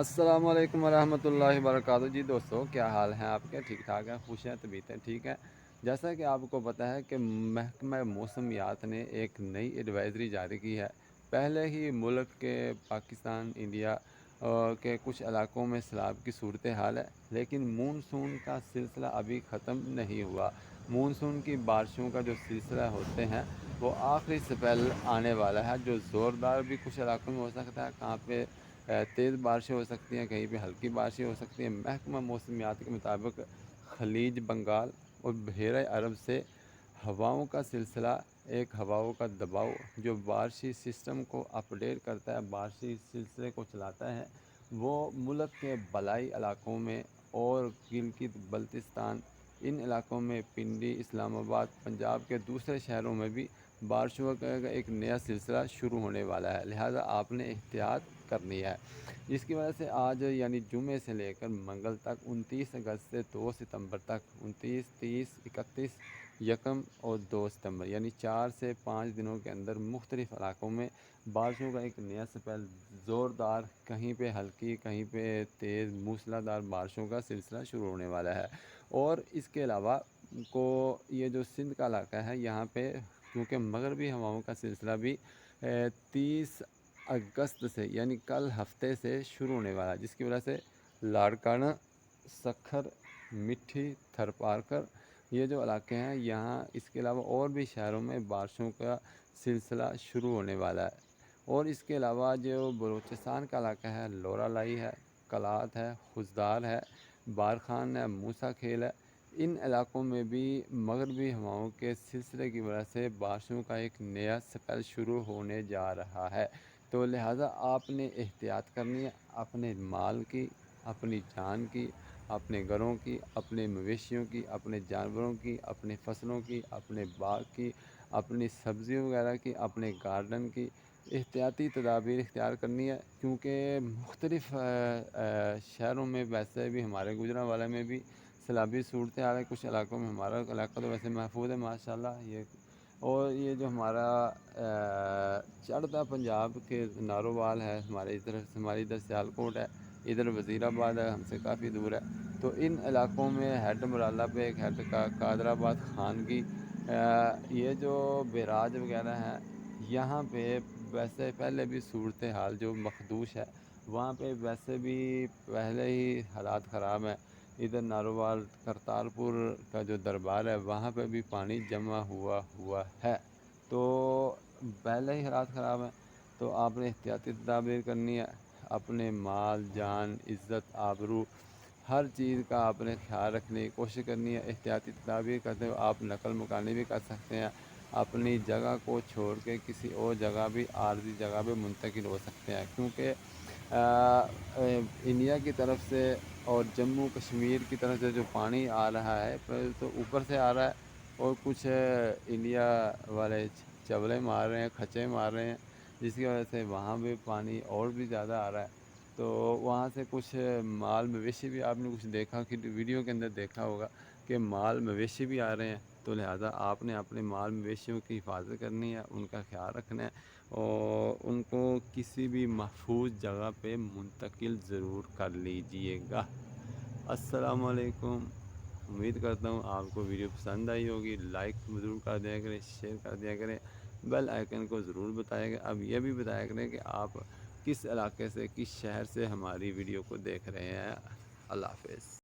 السلام علیکم ورحمۃ اللہ وبرکاتہ۔ جی دوستو، کیا حال ہیں آپ کے؟ ٹھیک ٹھاک ہیں؟ خوش ہیں؟ طبیعتیں ٹھیک ہیں؟ جیسا کہ آپ کو پتہ ہے کہ محکمہ موسمیات نے ایک نئی ایڈوائزری جاری کی ہے۔ پہلے ہی ملک کے پاکستان، انڈیا کے کچھ علاقوں میں سیلاب کی صورتحال ہے، لیکن مونسون کا سلسلہ ابھی ختم نہیں ہوا۔ مونسون کی بارشوں کا جو سلسلہ ہوتے ہیں وہ آخری سپیل آنے والا ہے، جو زوردار بھی کچھ علاقوں میں ہو سکتا ہے، کہاں پہ تیز بارشیں ہو سکتی ہیں، کہیں پہ ہلکی بارشیں ہو سکتی ہیں۔ محکمہ موسمیات کے مطابق خلیج بنگال اور بحیرہ عرب سے ہواؤں کا سلسلہ، ایک ہواؤں کا دباؤ جو بارشی سسٹم کو اپڈیٹ کرتا ہے، بارشی سلسلے کو چلاتا ہے، وہ ملک کے بالائی علاقوں میں اور گلگت بلتستان، ان علاقوں میں پنڈی، اسلام آباد، پنجاب کے دوسرے شہروں میں بھی بارشوں کا ایک نیا سلسلہ شروع ہونے والا ہے، لہذا آپ نے احتیاط کرنی ہے۔ جس کی وجہ سے آج یعنی جمعے سے لے کر منگل تک 29 اگست سے 2 ستمبر تک، 29، 30، 31، یکم اور 2 ستمبر یعنی 4 سے 5 دنوں کے اندر مختلف علاقوں میں بارشوں کا ایک نیا سپیل، زوردار، کہیں پہ ہلکی، کہیں پہ تیز موسلادھار بارشوں کا سلسلہ شروع ہونے والا ہے۔ اور اس کے علاوہ یہ جو سندھ کا علاقہ ہے، یہاں پہ کیونکہ مغربی ہواؤں کا سلسلہ بھی 30 اگست سے یعنی کل ہفتے سے شروع ہونے والا ہے، جس کی وجہ سے لاڑکانہ، سکھر، مٹھی، تھرپارکر، یہ جو علاقے ہیں یہاں، اس کے علاوہ اور بھی شہروں میں بارشوں کا سلسلہ شروع ہونے والا ہے۔ اور اس کے علاوہ جو بلوچستان کا علاقہ ہے، لورا لائی ہے، کلات ہے، خزدار ہے، بارخان ہے، موسیٰ کھیل ہے، ان علاقوں میں بھی مغربی ہواؤں کے سلسلے کی وجہ سے بارشوں کا ایک نیا سپیل شروع ہونے جا رہا ہے۔ تو لہٰذا آپ نے احتیاط کرنی ہے، اپنے مال کی، اپنی جان کی، اپنے گھروں کی، اپنے مویشیوں کی، اپنے جانوروں کی، اپنے فصلوں کی، اپنے باغ کی، اپنی سبزیوں وغیرہ کی، اپنے گارڈن کی احتیاطی تدابیر اختیار کرنی ہے، کیونکہ مختلف شہروں میں ویسے بھی، ہمارے گوجرانوالے میں بھی سیلابی صورتحال ہے، کچھ علاقوں میں، ہمارا علاقہ تو ویسے محفوظ ہے ماشاءاللہ۔ اور یہ جو ہمارا چڑھتا پنجاب کے نارووال ہے، ہماری ادھر سیالکوٹ ہے، ادھر وزیر آباد ہے، ہم سے کافی دور ہے، تو ان علاقوں میں ہیڈ مرالہ پہ ایک ہیڈ کا قادر آباد، خانگی، یہ جو بیراج وغیرہ ہیں، یہاں پہ ویسے پہلے بھی صورتحال جو مخدوش ہے، وہاں پہ ویسے بھی پہلے ہی حالات خراب ہیں۔ ادھر نارووال کرتارپور کا جو دربار ہے، وہاں پہ بھی پانی جمع ہوا ہے، تو پہلے ہی حالات خراب ہیں، تو آپ نے احتیاطی تدابیر کرنی ہے، اپنے مال، جان، عزت، آبرو، ہر چیز کا آپ نے خیال رکھنے کی کوشش کرنی ہے۔ احتیاطی تدابیر کرتے ہوئے آپ نقل مکانی بھی کر سکتے ہیں، اپنی جگہ کو چھوڑ کے کسی اور جگہ بھی، عارضی جگہ پہ منتقل ہو سکتے ہیں، کیونکہ انڈیا کی طرف سے اور جموں کشمیر کی طرف سے جو پانی آ رہا ہے، پہلے تو اوپر سے آ رہا ہے، اور کچھ انڈیا والے چولے مار رہے ہیں، کھچے مار رہے ہیں، جس کی وجہ سے وہاں بھی پانی اور بھی زیادہ آ رہا ہے، تو وہاں سے کچھ مال مویشی بھی، آپ نے کچھ دیکھا کہ ویڈیو کے اندر دیکھا ہوگا کہ مال مویشی بھی آ رہے ہیں، تو لہٰذا آپ نے اپنے مال مویشیوں کی حفاظت کرنی ہے، ان کا خیال رکھنا ہے، اور ان کو کسی بھی محفوظ جگہ پہ منتقل ضرور کر لیجئے گا۔ السلام علیکم۔ امید کرتا ہوں آپ کو ویڈیو پسند آئی ہوگی، لائک ضرور کر دیا کریں، شیئر کر دیا کریں، بیل آئیکن کو ضرور بتایا کریں۔ اب یہ بھی بتایا کریں کہ آپ کس علاقے سے، کس شہر سے ہماری ویڈیو کو دیکھ رہے ہیں۔ اللہ حافظ۔